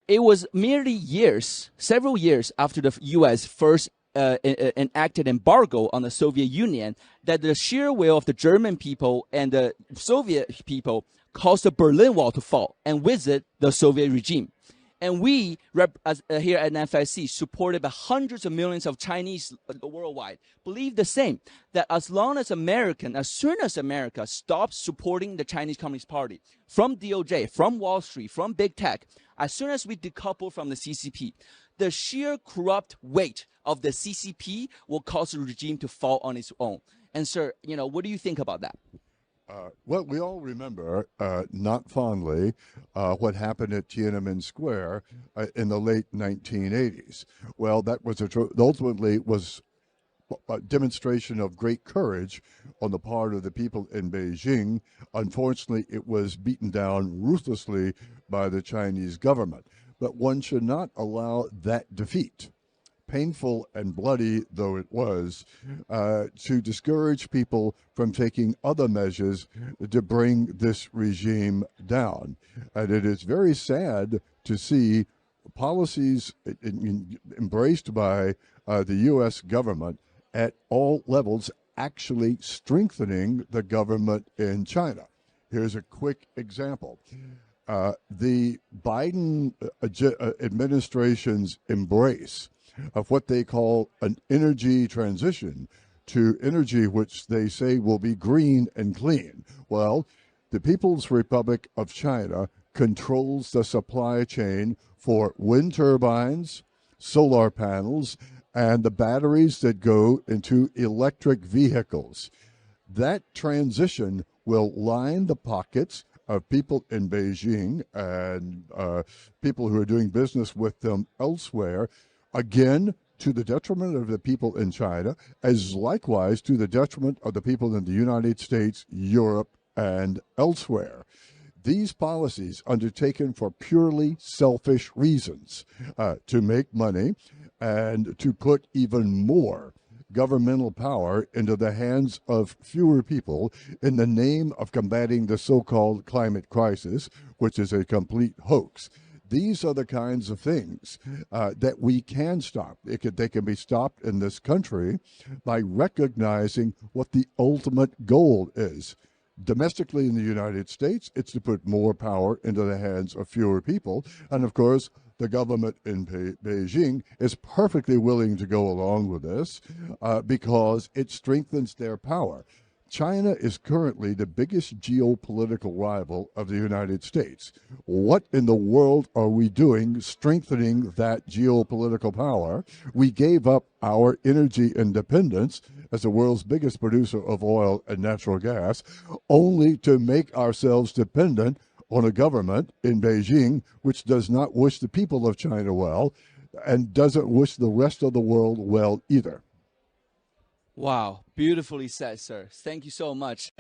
it was merely several years after the U.S. first enacted embargo on the Soviet Union, that the sheer will of the German people and the Soviet people caused the Berlin Wall to fall, and with it, the Soviet regime. And we, here at NFIC, supported by hundreds of millions of Chinese worldwide, believe the same, that as soon as America stops supporting the Chinese Communist Party, from DOJ, from Wall Street, from big tech, as soon as we decouple from the CCP, the sheer corrupt weight of the CCP will cause the regime to fall on its own. And sir, what do you think about that? Well, we all remember, not fondly, what happened at Tiananmen Square in the late 1980s. Well, that was ultimately was a demonstration of great courage on the part of the people in Beijing. Unfortunately, it was beaten down ruthlessly by the Chinese government. But one should not allow that defeat, painful and bloody though it was, to discourage people from taking other measures to bring this regime down. And it is very sad to see policies embraced by the U.S. government at all levels actually strengthening the government in China. Here's a quick example. The Biden administration's embrace of what they call an energy transition to energy which they say will be green and clean. Well, the People's Republic of China controls the supply chain for wind turbines, solar panels, and the batteries that go into electric vehicles. That transition will line the pockets of people in Beijing and people who are doing business with them elsewhere, again, to the detriment of the people in China, as likewise to the detriment of the people in the United States, Europe, and elsewhere. These policies undertaken for purely selfish reasons, to make money and to put even more governmental power into the hands of fewer people in the name of combating the so-called climate crisis, which is a complete hoax. These are the kinds of things that we can stop. They can be stopped in this country by recognizing what the ultimate goal is. Domestically in the United States, it's to put more power into the hands of fewer people. And of course, the government in Beijing is perfectly willing to go along with this because it strengthens their power. China is currently the biggest geopolitical rival of the United States. What in the world are we doing strengthening that geopolitical power? We gave up our energy independence as the world's biggest producer of oil and natural gas, only to make ourselves dependent on a government in Beijing which does not wish the people of China well and doesn't wish the rest of the world well either. Wow, beautifully said, sir. Thank you so much.